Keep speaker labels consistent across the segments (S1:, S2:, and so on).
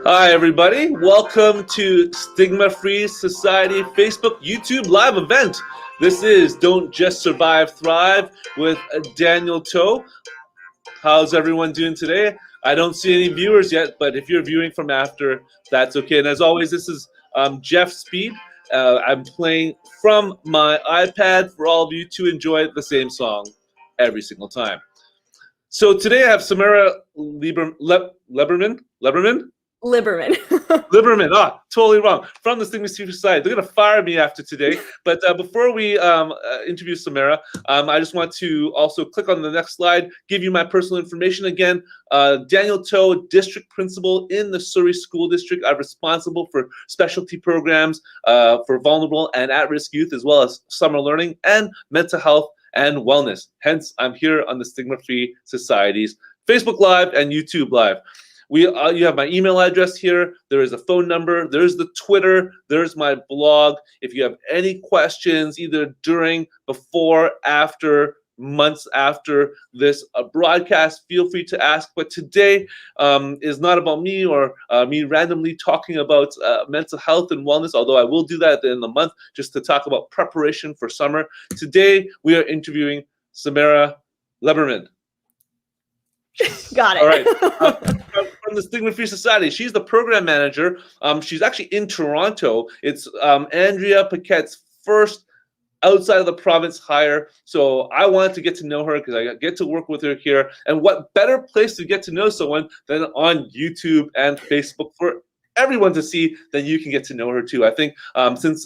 S1: Hi, everybody. Welcome to Stigma-Free Society Facebook YouTube live event. This is Don't Just Survive, Thrive with Daniel Toe. How's everyone doing today? I don't see any viewers yet, but if you're viewing from after, that's okay. And as always, this is Jeff Speed. I'm playing from my iPad for all of you to enjoy the same song every single time. So today I have Samra Liberman. Totally wrong. From the Stigma-Free Society. They're going to fire me after today. But before we interview Samra, I just want to also click on the next slide, give you my personal information again. Daniel Toe, District Principal in the Surrey School District. I'm responsible for specialty programs for vulnerable and at-risk youth, as well as summer learning and mental health and wellness. Hence, I'm here on the Stigma-Free Society's Facebook Live and YouTube Live. You have my email address here. There is a phone number. There's the Twitter. There's my blog. If you have any questions, either during, before, after, months after this broadcast, feel free to ask. But today is not about me or me randomly talking about mental health and wellness, although I will do that at the end of the month just to talk about preparation for summer. Today, we are interviewing Samra Liberman.
S2: Got it.
S1: All right. From the Stigma-Free Society. She's the program manager. She's actually in Toronto. It's Andrea Paquette's first outside of the province hire. So I wanted to get to know her because I get to work with her here. And what better place to get to know someone than on YouTube and Facebook for everyone to see, then you can get to know her too. I think since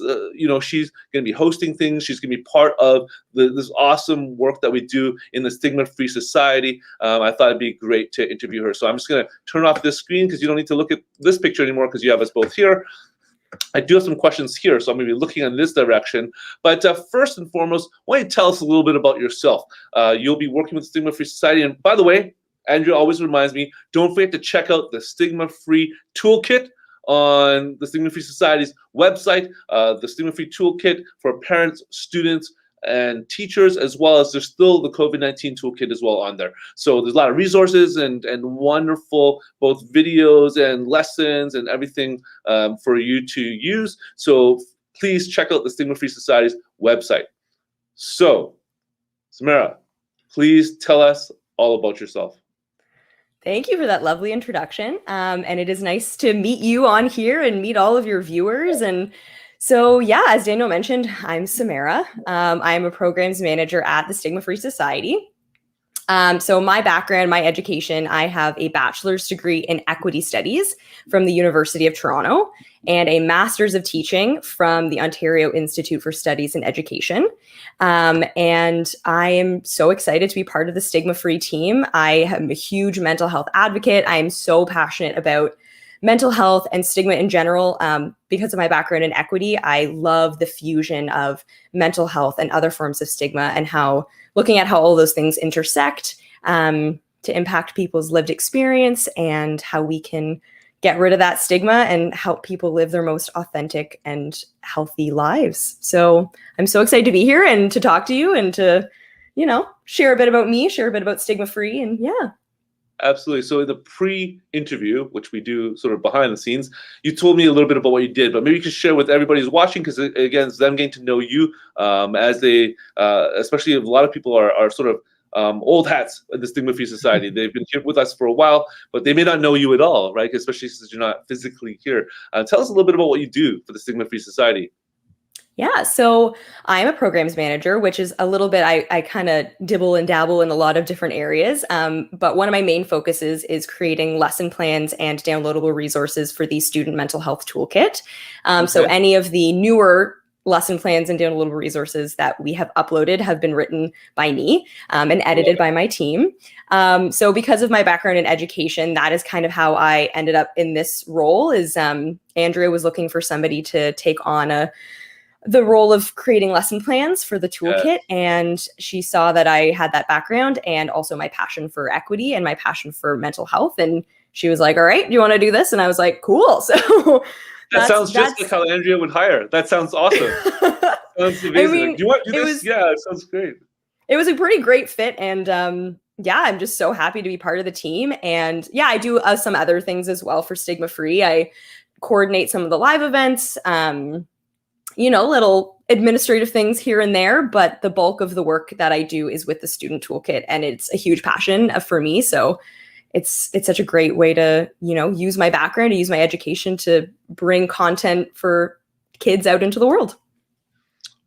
S1: she's going to be hosting things, she's going to be part of this awesome work that we do in the Stigma-Free Society. I thought it'd be great to interview her. So I'm just going to turn off this screen because you don't need to look at this picture anymore because you have us both here. I do have some questions here, so I'm going to be looking in this direction. But first and foremost, why don't you tell us a little bit about yourself? You'll be working with the Stigma-Free Society, and by the way, Andrea always reminds me, don't forget to check out the Stigma-Free Toolkit on the Stigma-Free Society's website, the Stigma-Free Toolkit for parents, students, and teachers, as well as there's still the COVID-19 toolkit as well on there. So there's a lot of resources and wonderful both videos and lessons and everything for you to use. So please check out the Stigma-Free Society's website. So, Samra, please tell us all about yourself.
S2: Thank you for that lovely introduction. And it is nice to meet you on here and meet all of your viewers. And so, yeah, as Daniel mentioned, I'm Samra. I'm a programs manager at the Stigma-Free Society. So my background, my education, I have a bachelor's degree in equity studies from the University of Toronto and a master's of teaching from the Ontario Institute for Studies in Education. And I am so excited to be part of the Stigma-Free team. I am a huge mental health advocate. I am so passionate about mental health and stigma in general. Because of my background in equity, I love the fusion of mental health and other forms of stigma and how looking at how all those things intersect to impact people's lived experience and how we can get rid of that stigma and help people live their most authentic and healthy lives. So I'm so excited to be here and to talk to you and to, share a bit about me, share a bit about Stigma-Free, and yeah.
S1: Absolutely. So in the pre-interview, which we do sort of behind the scenes, you told me a little bit about what you did, but maybe you could share with everybody who's watching, because again, it's them getting to know you as they, especially if a lot of people are sort of old hats in the Stigma-Free Society. They've been here with us for a while, but they may not know you at all, right? Especially since you're not physically here. Tell us a little bit about what you do for the Stigma-Free Society.
S2: Yeah, so I'm a programs manager, which is a little bit, I kind of dibble and dabble in a lot of different areas. But one of my main focuses is creating lesson plans and downloadable resources for the Student Mental Health Toolkit. So any of the newer lesson plans and downloadable resources that we have uploaded have been written by me and edited by my team. So because of my background in education, that is kind of how I ended up in this role. Is Andrea was looking for somebody to take on the role of creating lesson plans for the toolkit. And she saw that I had that background and also my passion for equity and my passion for mental health. And she was like, all right, do you want to do this? And I was like, cool. So
S1: that sounds just like how Andrea would hire. That sounds awesome. Sounds amazing.
S2: I mean,
S1: do you want to do this? Yeah, it sounds great.
S2: It was a pretty great fit. And yeah, I'm just so happy to be part of the team. And yeah, I do some other things as well for Stigma Free. I coordinate some of the live events, little administrative things here and there, but the bulk of the work that I do is with the student toolkit, and it's a huge passion for me. So it's such a great way to, use my background, to use my education to bring content for kids out into the world.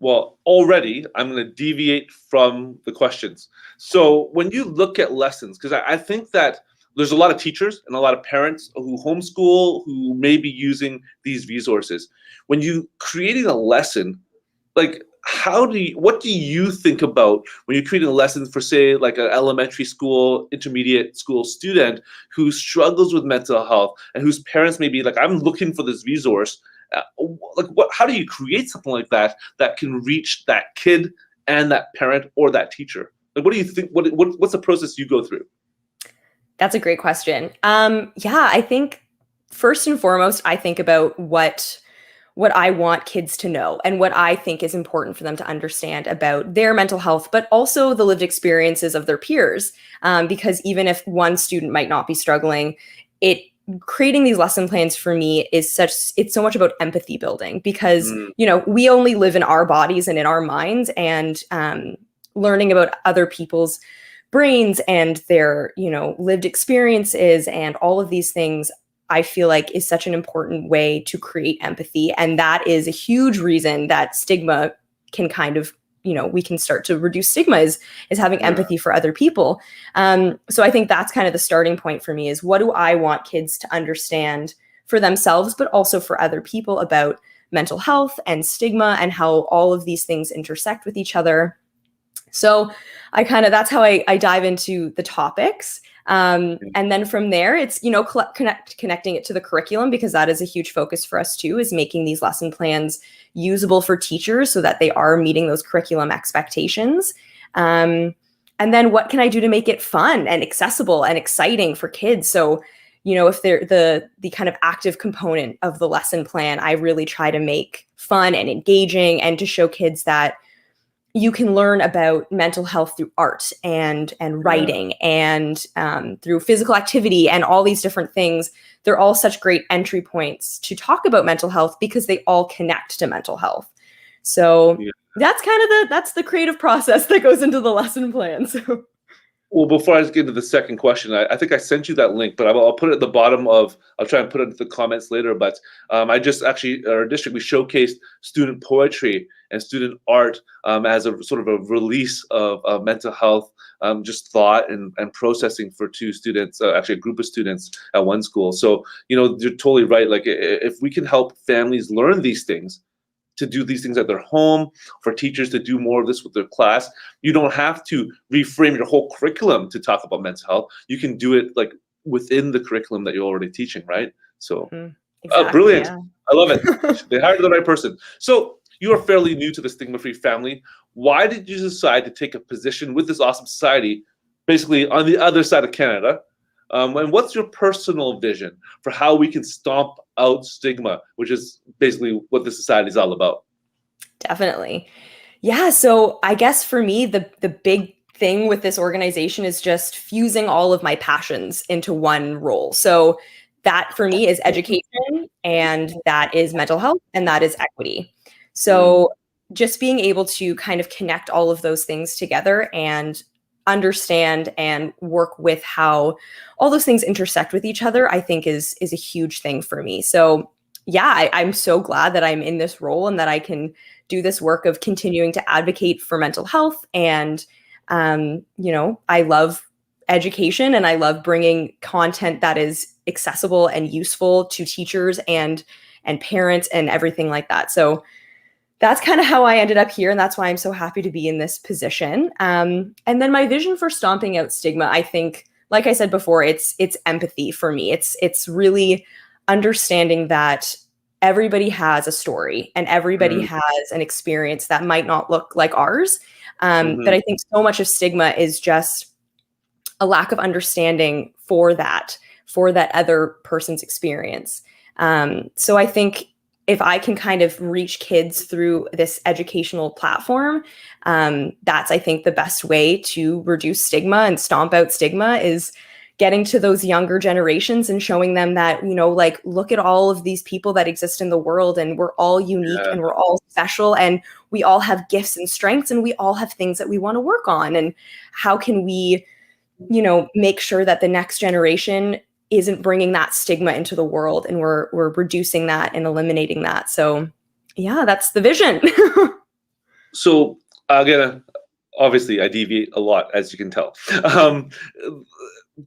S1: Well, already I'm going to deviate from the questions. So when you look at lessons, because I think that there's a lot of teachers and a lot of parents who homeschool who may be using these resources. When you creating a lesson, like what do you think about when you're creating a lesson for, say, like an elementary school, intermediate school student who struggles with mental health and whose parents may be like, I'm looking for this resource. How do you create something like that that can reach that kid and that parent or that teacher? Like, what do you think? What's the process you go through?
S2: That's a great question. I think first and foremost, I think about what I want kids to know and what I think is important for them to understand about their mental health, but also the lived experiences of their peers. Because even if one student might not be struggling, creating these lesson plans for me it's so much about empathy building, because we only live in our bodies and in our minds, and learning about other people's brains and their lived experiences and all of these things, I feel like is such an important way to create empathy. And that is a huge reason that stigma can kind of, we can start to reduce stigma is having empathy for other people. So I think that's kind of the starting point for me, is what do I want kids to understand for themselves, but also for other people about mental health and stigma and how all of these things intersect with each other. So that's how I dive into the topics. And then from there, it's, connecting it to the curriculum, because that is a huge focus for us too, is making these lesson plans usable for teachers so that they are meeting those curriculum expectations. And then what can I do to make it fun and accessible and exciting for kids? So, if they're the kind of active component of the lesson plan, I really try to make fun and engaging, and to show kids that you can learn about mental health through art and writing and through physical activity and all these different things. They're all such great entry points to talk about mental health, because they all connect to mental health. So that's that's the creative process that goes into the lesson plan. So.
S1: Well, before I get into the second question, I think I sent you that link, but I'll put it at the bottom I'll try and put it in the comments later. But I just actually, our district, we showcased student poetry and student art as a sort of a release of mental health, just thought and processing for two students, actually a group of students at one school. So, you're totally right. Like, if we can help families learn these things, to do these things at their home, for teachers to do more of this with their class. You don't have to reframe your whole curriculum to talk about mental health. You can do it like within the curriculum that you're already teaching, right? So,
S2: exactly,
S1: brilliant.
S2: Yeah.
S1: I love it. They hired the right person. So you are fairly new to the Stigma-Free family. Why did you decide to take a position with this awesome society, basically on the other side of Canada? And what's your personal vision for how we can stomp out stigma, which is basically what the society is all about?
S2: Definitely. Yeah. So I guess for me, the big thing with this organization is just fusing all of my passions into one role. So that for me is education, and that is mental health, and that is equity. So just being able to kind of connect all of those things together and understand and work with how all those things intersect with each other, I think is a huge thing for me. So yeah, I'm so glad that I'm in this role and that I can do this work of continuing to advocate for mental health. And, I love education, and I love bringing content that is accessible and useful to teachers and parents and everything like that. So that's kind of how I ended up here. And that's why I'm so happy to be in this position. And then my vision for stomping out stigma, I think, like I said before, it's empathy for me. It's really understanding that everybody has a story and everybody has an experience that might not look like ours. But I think so much of stigma is just a lack of understanding for that other person's experience. So I think if I can kind of reach kids through this educational platform, that's, I think, the best way to reduce stigma and stomp out stigma, is getting to those younger generations and showing them that, like, look at all of these people that exist in the world, and we're all unique and we're all special, and we all have gifts and strengths, and we all have things that we want to work on. And how can we, make sure that the next generation isn't bringing that stigma into the world, and we're reducing that and eliminating that. So yeah, that's the vision.
S1: So again, obviously I deviate a lot, as you can tell.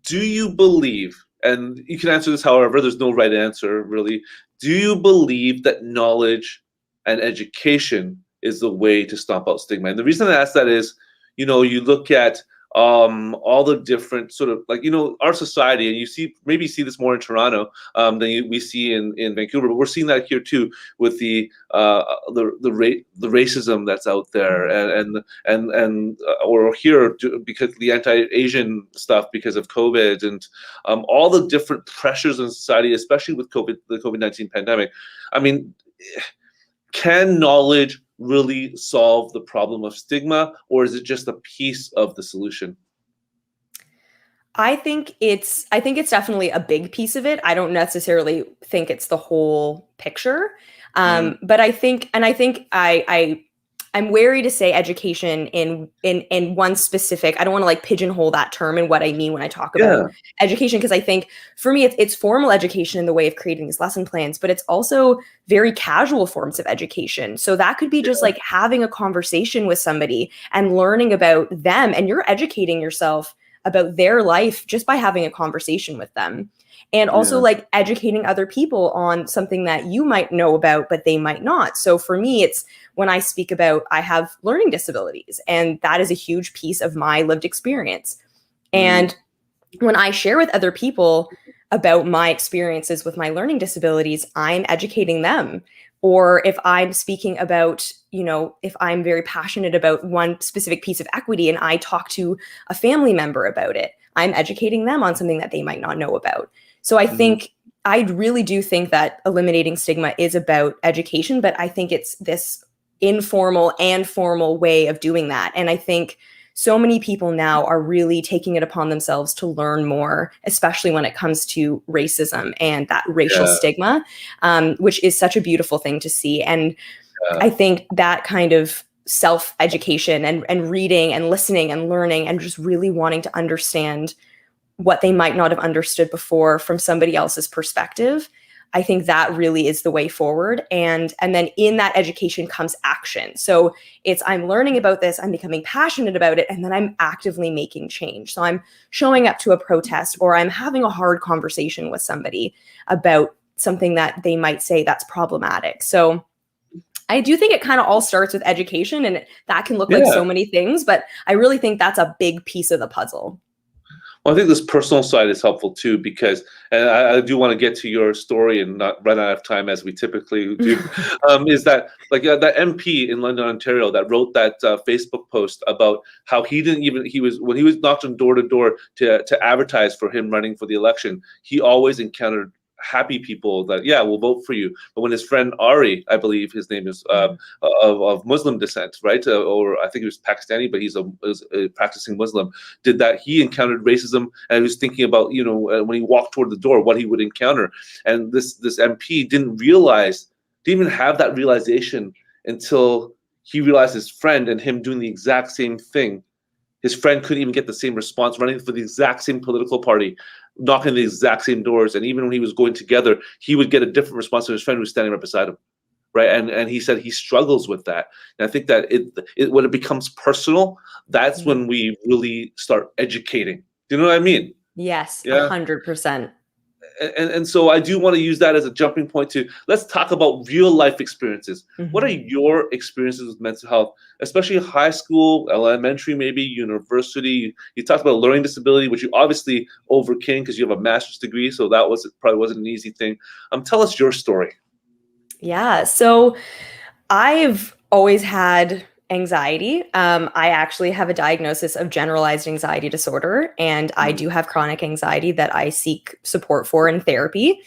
S1: Do you believe, and you can answer this however, there's no right answer really, do you believe that knowledge and education is the way to stomp out stigma? And the reason I ask that is, you look at all the different sort of, like, our society, and you maybe see this more in Toronto than we see in Vancouver, but we're seeing that here too with the racism that's out there, and or here because the anti-Asian stuff because of COVID, and all the different pressures in society, especially with the COVID-19 pandemic. I mean, can knowledge really solve the problem of stigma, or is it just a piece of the solution?
S2: I think it's definitely a big piece of it. I don't necessarily think it's the whole picture. But I think I'm wary to say education in one specific. I don't want to like pigeonhole that term and what I mean when I talk about education, because I think for me it's formal education in the way of creating these lesson plans, but it's also very casual forms of education. So that could be just like having a conversation with somebody and learning about them, and you're educating yourself about their life just by having a conversation with them. And also like educating other people on something that you might know about, but they might not. So for me, it's when I speak about, I have learning disabilities, and that is a huge piece of my lived experience. And when I share with other people about my experiences with my learning disabilities, I'm educating them. Or if I'm speaking about, if I'm very passionate about one specific piece of equity and I talk to a family member about it, I'm educating them on something that they might not know about. So I think, I really do think that eliminating stigma is about education, but I think it's this informal and formal way of doing that. And I think so many people now are really taking it upon themselves to learn more, especially when it comes to racism and that racial stigma, which is such a beautiful thing to see. And I think that kind of self-education and reading and listening and learning and just really wanting to understand what they might not have understood before from somebody else's perspective, I think that really is the way forward. And then in that education comes action. So it's, I'm learning about this, I'm becoming passionate about it, and then I'm actively making change. So I'm showing up to a protest, or I'm having a hard conversation with somebody about something that they might say that's problematic. So I do think it kind of all starts with education, and that can look like so many things, but I really think that's a big piece of the puzzle.
S1: Well, I think this personal side is helpful too, because, and I do want to get to your story and not run out of time as we typically do, is that like that MP in London, Ontario, that wrote that Facebook post about how when he was knocked on door to door to advertise for him running for the election, he always encountered happy people that will vote for you. But when his friend Ari, I believe his name is of Muslim descent, right, or I think he was Pakistani, but he's a practicing Muslim, did that, he encountered racism, and he was thinking about when he walked toward the door what he would encounter. And this MP didn't even have that realization until he realized his friend and him doing the exact same thing. His friend couldn't even get the same response, running for the exact same political party, knocking the exact same doors. And even when he was going together, he would get a different response to his friend who was standing right beside him, right? And he said he struggles with that. And I think that when it becomes personal, that's when we really start educating. Do you know what I mean?
S2: Yes, 100%.
S1: And so I do want to use that as a jumping point to, let's talk about real life experiences. What are your experiences with mental health, especially high school, elementary, maybe university? You talked about learning disability, which you obviously overcame because you have a master's degree, so that probably wasn't an easy thing. Tell us your story.
S2: Yeah, so I've always had anxiety. I actually have a diagnosis of generalized anxiety disorder, and I do have chronic anxiety that I seek support for in therapy,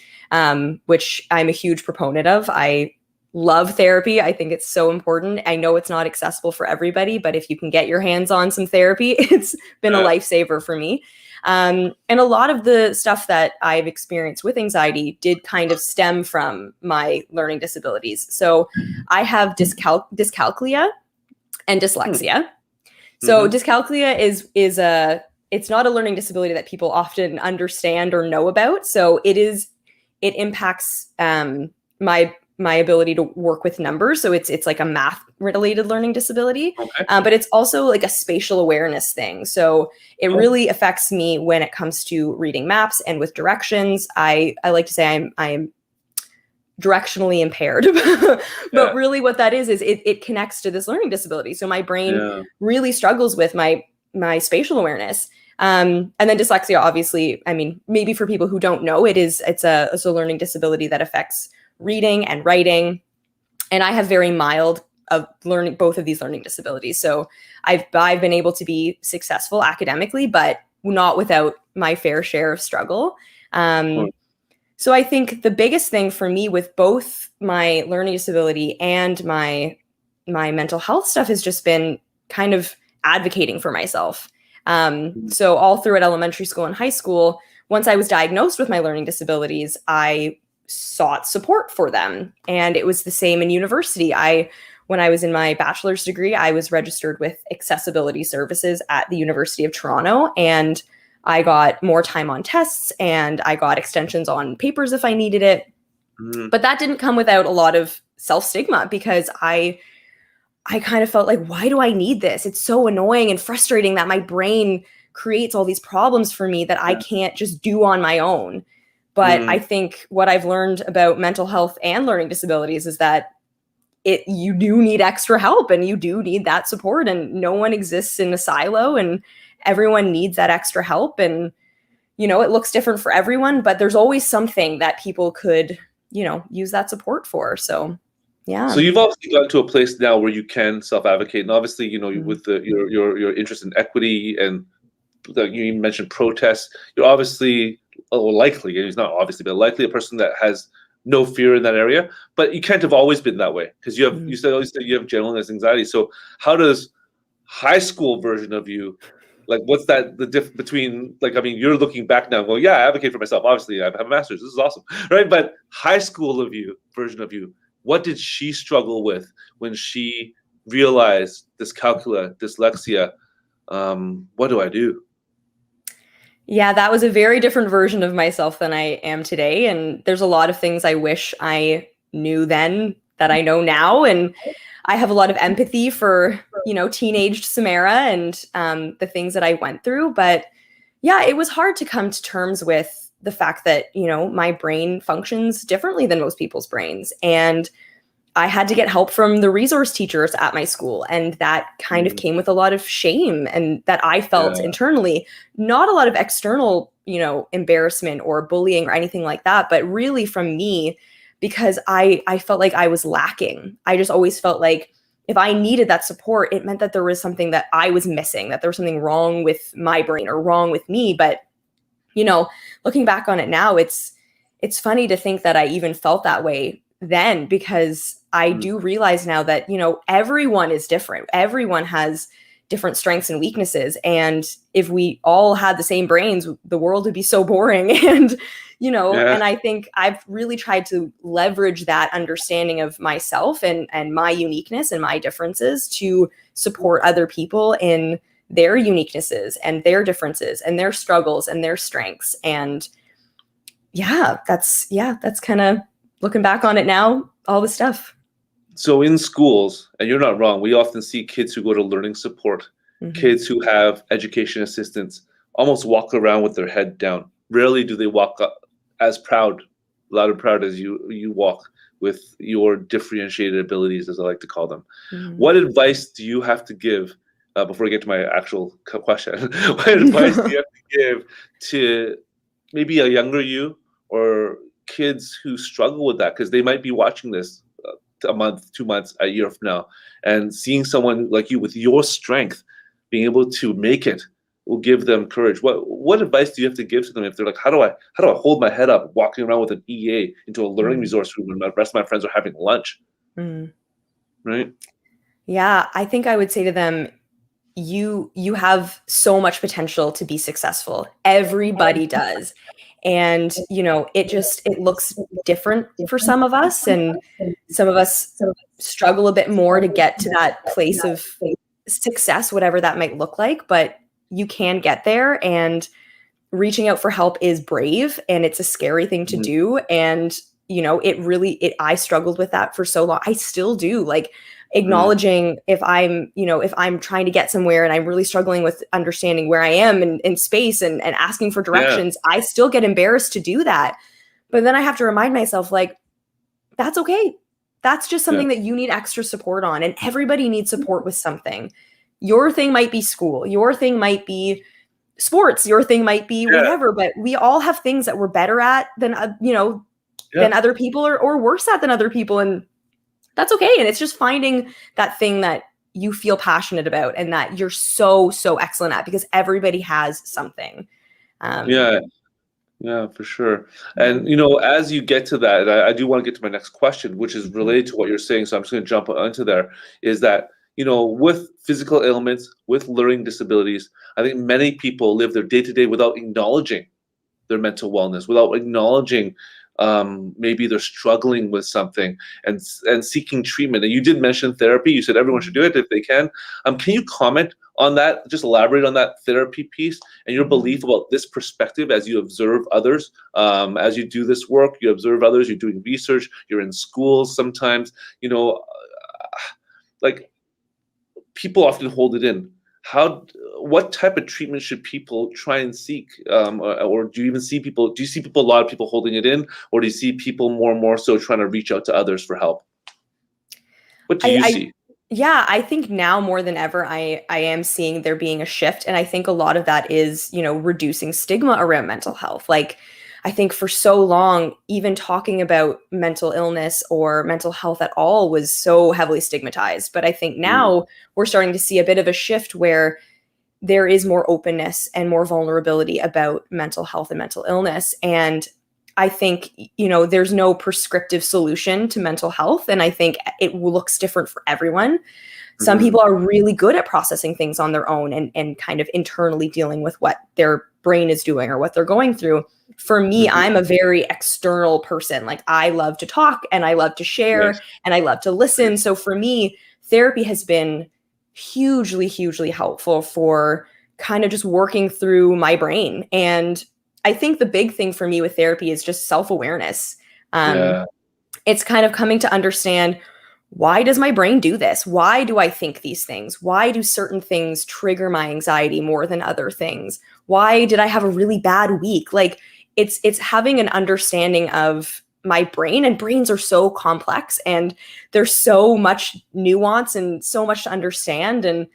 S2: which I'm a huge proponent of. I love therapy. I think it's so important. I know it's not accessible for everybody, but if you can get your hands on some therapy, it's been a lifesaver for me. And a lot of the stuff that I've experienced with anxiety did kind of stem from my learning disabilities. So I have dyscalculia and dyslexia. So dyscalculia is it's not a learning disability that people often understand or know about. So it impacts my ability to work with numbers. So it's like a math related learning disability, but it's also like a spatial awareness thing. So it really affects me when it comes to reading maps and with directions. I like to say I'm directionally impaired, but really what that is it connects to this learning disability. So my brain really struggles with my spatial awareness. And then dyslexia, obviously, I mean, maybe for people who don't know, it's a learning disability that affects reading and writing. And I have very mild of learning, both of these learning disabilities. So I've been able to be successful academically, but not without my fair share of struggle. So I think the biggest thing for me with both my learning disability and my mental health stuff has just been kind of advocating for myself. So all through at elementary school and high school, once I was diagnosed with my learning disabilities, I sought support for them. And it was the same in university. When I was in my bachelor's degree, I was registered with accessibility services at the University of Toronto, and I got more time on tests and I got extensions on papers if I needed it. But that didn't come without a lot of self-stigma, because I kind of felt like, why do I need this? It's so annoying and frustrating that my brain creates all these problems for me that I can't just do on my own. But I think what I've learned about mental health and learning disabilities is that you do need extra help and you do need that support, and no one exists in a silo, and everyone needs that extra help. And, it looks different for everyone, but there's always something that people could, use that support for. So, yeah.
S1: So you've obviously gotten to a place now where you can self-advocate, and obviously, with your interest in equity, and you mentioned protests, you're obviously likely, and he's not obviously, but likely a person that has no fear in that area. But you can't have always been that way, because you said you have generalized anxiety. So how does high school version of you, like, what's the difference between, like, I mean, you're looking back now and going, yeah, I advocate for myself. Obviously, I have a master's. This is awesome, right? But high school version of you, what did she struggle with when she realized dyscalculia, dyslexia? What do I do?
S2: Yeah, that was a very different version of myself than I am today. And there's a lot of things I wish I knew then that I know now. And I have a lot of empathy for, teenaged Samara and the things that I went through. But yeah, it was hard to come to terms with the fact that, my brain functions differently than most people's brains. And I had to get help from the resource teachers at my school. And that kind of came with a lot of shame, and that I felt internally, not a lot of external, embarrassment or bullying or anything like that, but really from me, because I felt like I was lacking. I just always felt like if I needed that support, it meant that there was something that I was missing, that there was something wrong with my brain or wrong with me. But, looking back on it now, it's funny to think that I even felt that way then, because I do realize now that, everyone is different. Everyone has different strengths and weaknesses. And if we all had the same brains, the world would be so boring. And, and I think I've really tried to leverage that understanding of myself and my uniqueness and my differences to support other people in their uniquenesses and their differences and their struggles and their strengths. And that's kind of, looking back on it now, all the stuff.
S1: So in schools, and you're not wrong, we often see kids who go to learning support, kids who have education assistants, almost walk around with their head down. Rarely do they walk up as loud and proud as you walk with your differentiated abilities, as I like to call them. What advice do you have to give, before I get to my actual question, what advice do you have to give to maybe a younger you, or kids who struggle with that, because they might be watching this a month, 2 months, a year from now, and seeing someone like you with your strength being able to make it will give them courage. What advice do you have to give to them if they're like, how do I hold my head up walking around with an EA into a learning resource room when the rest of my friends are having lunch?
S2: Mm.
S1: right?
S2: Yeah, I think I would say to them, you have so much potential to be successful. Everybody does. And, it looks different for some of us, and some of us struggle a bit more to get to that place of success, whatever that might look like, but you can get there. And reaching out for help is brave, and it's a scary thing to
S1: Mhm.
S2: do. And I struggled with that for so long. I still do. Like,
S1: Mhm.
S2: acknowledging if I'm trying to get somewhere and I'm really struggling with understanding where I am in space, and asking for
S1: Yeah,
S2: directions, I still get embarrassed to do that. But then I have to remind myself, like, that's okay. That's just
S1: yeah,
S2: something that you need extra support on. And everybody needs support with something. Your thing might be school, your thing might be sports, your thing might be
S1: yeah,
S2: whatever, but we all have things that we're better at than
S1: yeah,
S2: other people, or worse at than other people. And that's okay. And it's just finding that thing that you feel passionate about and that you're so, so excellent at, because everybody has something. Um,
S1: yeah. Yeah, for sure.
S2: yeah.
S1: And as you get to that, and I do want to get to my next question, which is related to what you're saying. So I'm just going to jump onto there. Is that with physical ailments, with learning disabilities, I think many people live their day to day without acknowledging their mental wellness, without acknowledging maybe they're struggling with something, and seeking treatment. And you did mention therapy. You said everyone should do it if they can. Can you comment on that? Just elaborate on that therapy piece and your belief about this perspective as you observe others, as you do this work. You observe others. You're doing research. You're in schools sometimes. Like, people often hold it in. What type of treatment should people try and seek, or do you even see people? Do you see a lot of people holding it in, or do you see people more and more so trying to reach out to others for help? What do
S2: I,
S1: you
S2: I
S1: see?
S2: yeah, I think now more than ever, I am seeing there being a shift. And I think a lot of that is, reducing stigma around mental health. Like, I think for so long, even talking about mental illness or mental health at all was so heavily stigmatized. But I think
S1: Mm,
S2: now we're starting to see a bit of a shift where there is more openness and more vulnerability about mental health and mental illness. And I think, there's no prescriptive solution to mental health. And I think it looks different for everyone. Some
S1: mhm,
S2: people are really good at processing things on their own, and kind of internally dealing with what their brain is doing or what they're going through. For me,
S1: mhm.
S2: I'm a very external person. Like, I love to talk and I love to share
S1: Nice.
S2: and I love to listen. So for me, therapy has been hugely, hugely helpful for kind of just working through my brain. And I think the big thing for me with therapy is just self-awareness. Um,
S1: Yeah,
S2: it's kind of coming to understand, why does my brain do this? Why do I think these things? Why do certain things trigger my anxiety more than other things? Why did I have a really bad week? Like, it's having an understanding of my brain, and brains are so complex, and there's so much nuance and so much to understand. And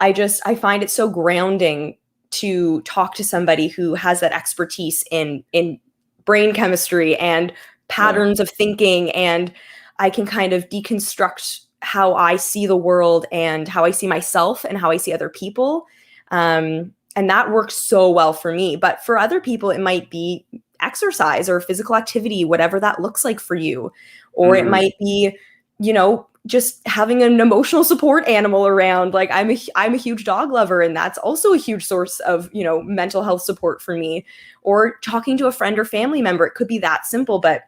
S2: I find it so grounding to talk to somebody who has that expertise in brain chemistry and
S1: yeah,
S2: patterns of thinking, and I can kind of deconstruct how I see the world and how I see myself and how I see other people. And that works so well for me. But for other people, it might be exercise or physical activity, whatever that looks like for you. Or it
S1: mhm,
S2: might be, just having an emotional support animal around. Like, I'm a huge dog lover, and that's also a huge source of, mental health support for me. Or talking to a friend or family member. It could be that simple, but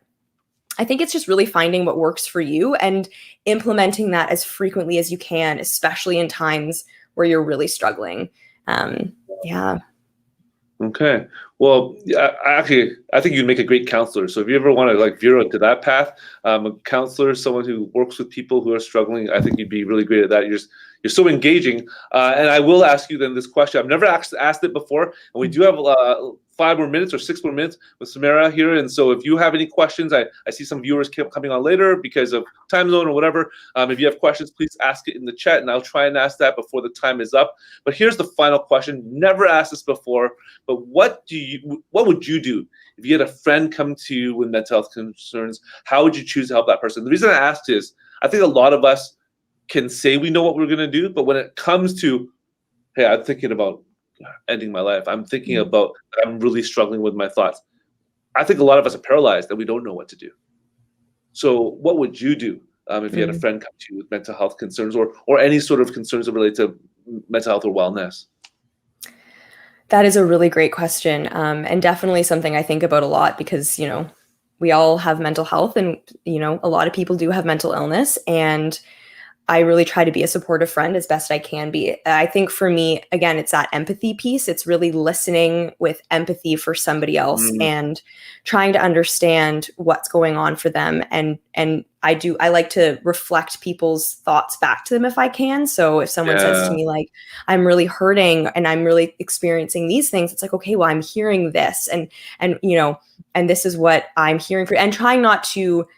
S2: I think it's just really finding what works for you and implementing that as frequently as you can, especially in times where you're really struggling. Yeah.
S1: okay. Well, yeah, actually, I think you'd make a great counselor. So if you ever want to like veer to that path, a counselor, someone who works with people who are struggling, I think you'd be really great at that. You're so engaging. And I will ask you then this question. I've never asked it before, and we do have 5 more minutes or 6 more minutes with Samara here. And so if you have any questions, I see some viewers keep coming on later because of time zone or whatever. If you have questions, please ask it in the chat, and I'll try and ask that before the time is up. But here's the final question. Never asked this before, but what would you do if you had a friend come to you with mental health concerns? How would you choose to help that person? The reason I asked is I think a lot of us can say we know what we're going to do, but when it comes to, hey, I'm thinking about ending my life, I'm thinking about, I'm really struggling with my thoughts, I think a lot of us are paralyzed and we don't know what to do. So what would you do if you had a friend come to you with mental health concerns or any sort of concerns related to mental health or wellness?
S2: That is a really great question, and definitely something I think about a lot because, we all have mental health and, a lot of people do have mental illness, and I really try to be a supportive friend as best I can be. I think for me, again, it's that empathy piece. It's really listening with empathy for somebody else and trying to understand what's going on for them. And I like to reflect people's thoughts back to them if I can. So if someone says to me like, I'm really hurting and I'm really experiencing these things, it's like, okay, well, I'm hearing this and this is what I'm hearing for, and trying not to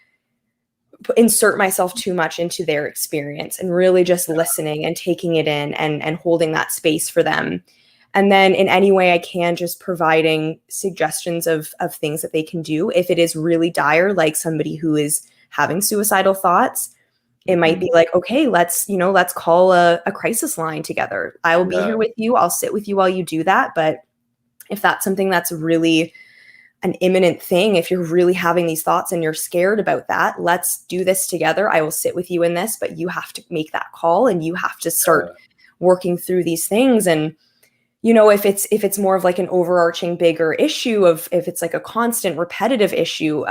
S2: insert myself too much into their experience and really just listening and taking it in and holding that space for them. And then in any way I can, just providing suggestions of things that they can do. If it is really dire, like somebody who is having suicidal thoughts, it might be like, okay, let's call a crisis line together. I will be here with you. I'll sit with you while you do that. But if that's something that's really an imminent thing, if you're really having these thoughts and you're scared about that, let's do this together. I will sit with you in this, but you have to make that call and you have to start working through these things. And, if it's more of like an overarching bigger issue of if it's like a constant repetitive issue,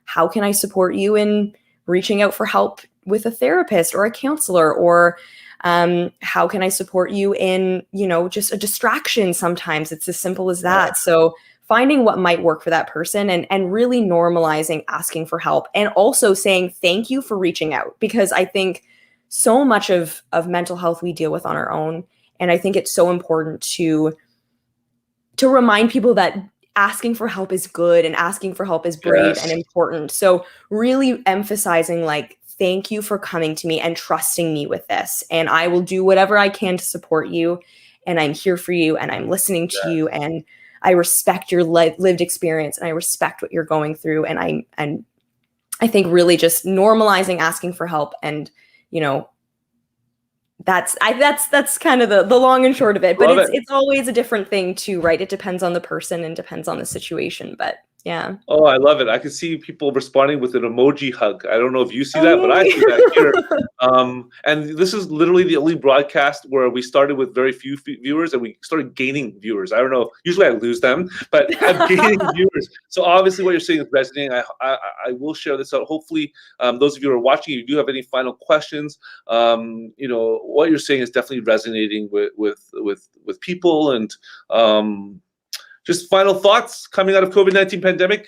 S2: how can I support you in reaching out for help with a therapist or a counselor, or how can I support you in, just a distraction? Sometimes it's as simple as that. So finding what might work for that person and really normalizing asking for help, and also saying thank you for reaching out, because I think so much of mental health we deal with on our own. And I think it's so important to remind people that asking for help is good and asking for help is brave and important. So really emphasizing like, thank you for coming to me and trusting me with this. And I will do whatever I can to support you. And I'm here for you and I'm listening to you. And I respect your lived experience and I respect what you're going through. And I think really just normalizing asking for help, and that's kind of the long and short of it. But it's always a different thing too, right? It depends on the person and depends on the situation. But yeah.
S1: Oh, I love it. I can see people responding with an emoji hug. I don't know if you see that, but I see that here. And this is literally the only broadcast where we started with very few viewers and we started gaining viewers. I don't know. Usually I lose them, but I'm gaining viewers. So obviously what you're saying is resonating. I will share this out. Hopefully those of you who are watching, if you do have any final questions, what you're saying is definitely resonating with people. And just final thoughts coming out of COVID-19 pandemic.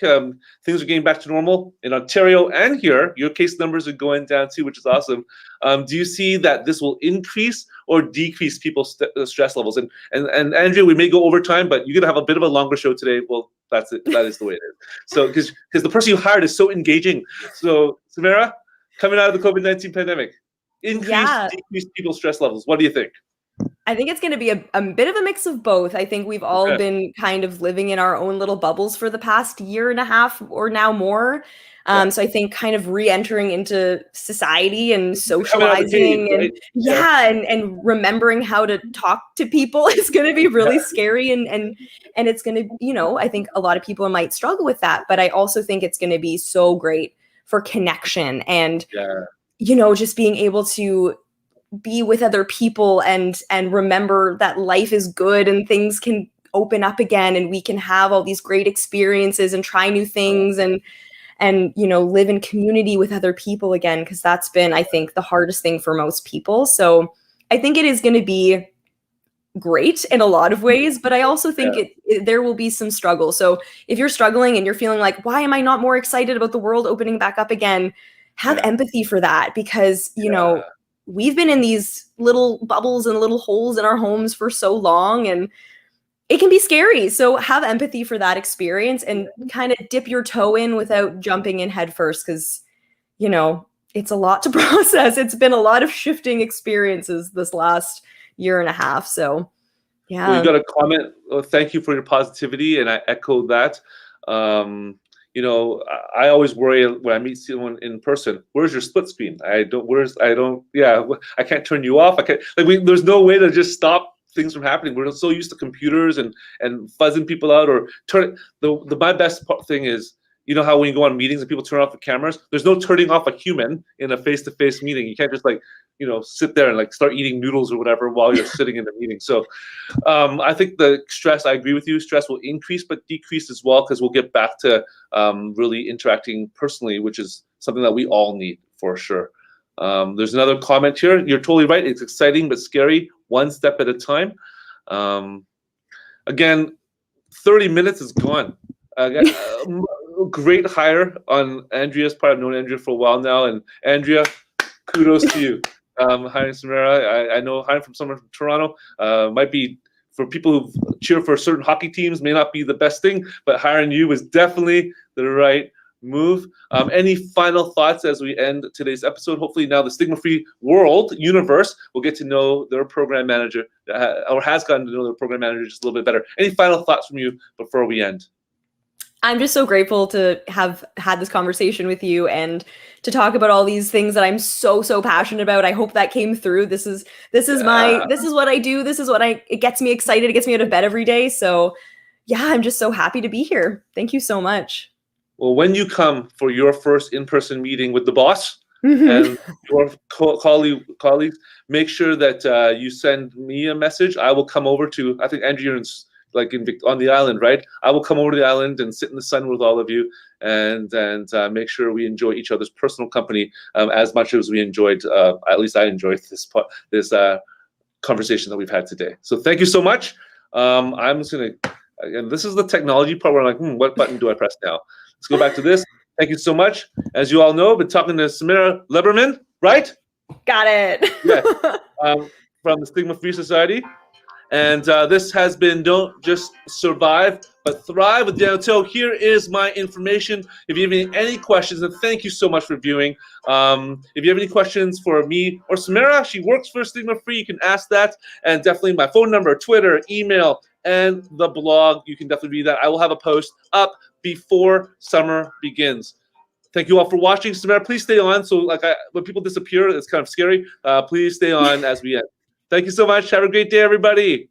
S1: Things are getting back to normal in Ontario and here. Your case numbers are going down too, which is awesome. Do you see that this will increase or decrease people's stress levels? And Andrea, we may go over time, but you're gonna have a bit of a longer show today. Well, that's it. That is the way it is. So because the person you hired is so engaging. So Samra, coming out of the COVID-19 pandemic, increase, decrease people's stress levels. What do you think?
S2: I think it's going to be a bit of a mix of both. I think we've all been kind of living in our own little bubbles for the past year and a half or now more. So I think kind of re-entering into society and socializing and remembering how to talk to people is going to be really scary. And it's going to, I think a lot of people might struggle with that. But I also think it's going to be so great for connection and, just being able to be with other people and remember that life is good and things can open up again and we can have all these great experiences and try new things and live in community with other people again, because that's been, I think, the hardest thing for most people. So I think it is going to be great in a lot of ways, but I also think there will be some struggle. So if you're struggling and you're feeling like, why am I not more excited about the world opening back up again? Have empathy for that, because we've been in these little bubbles and little holes in our homes for so long, and it can be scary. So have empathy for that experience and kind of dip your toe in without jumping in head first, because, it's a lot to process. It's been a lot of shifting experiences this last year and a half. So, yeah.
S1: Well, you got a comment. Thank you for your positivity, and I echo that. I always worry when I meet someone in person. Where's your split screen? I can't turn you off. There's no way to just stop things from happening. We're so used to computers and fuzzing people out or my best thing is you know how when you go on meetings and people turn off the cameras, there's no turning off a human in a face-to-face meeting. You can't just like, sit there and like start eating noodles or whatever while you're sitting in the meeting. So I think the stress, I agree with you, stress will increase but decrease as well, because we'll get back to really interacting personally, which is something that we all need for sure. There's another comment here. You're totally right. It's exciting but scary, one step at a time. Again, 30 minutes is gone. Great hire on Andrea's part. I've known Andrea for a while now, and Andrea, kudos to you. Hiring Samra, I know hiring from someone from Toronto might be, for people who cheer for certain hockey teams, may not be the best thing, but hiring you was definitely the right move. Any final thoughts as we end today's episode? Hopefully now the Stigma-Free world, universe, will get to know their program manager, or has gotten to know their program manager just a little bit better. Any final thoughts from you before we end?
S2: I'm just so grateful to have had this conversation with you and to talk about all these things that I'm so passionate about. I hope that came through. This is what I do. It gets me excited. It gets me out of bed every day. So yeah, I'm just so happy to be here. Thank you so much.
S1: Well, when you come for your first in-person meeting with the boss and your colleagues, make sure that you send me a message. I will come over to, I think Andrew, you're on the island, right? I will come over to the island and sit in the sun with all of you and make sure we enjoy each other's personal company as much as we enjoyed, at least I enjoyed this conversation that we've had today. So thank you so much. I'm just gonna, again, this is the technology part where I'm like, what button do I press now? Let's go back to this. Thank you so much. As you all know, I've been talking to Samra Liberman, right?
S2: Got it.
S1: Yeah. From the Stigma-Free Society. And this has been Don't Just Survive, but Thrive with Daniel Toe. Here is my information. If you have any questions, and thank you so much for viewing. If you have any questions for me or Samra, she works for Stigma-Free, you can ask that. And definitely my phone number, Twitter, email, and the blog. You can definitely read that. I will have a post up before summer begins. Thank you all for watching. Samra, please stay on. So when people disappear, it's kind of scary. Please stay on as we end. Thank you so much. Have a great day, everybody.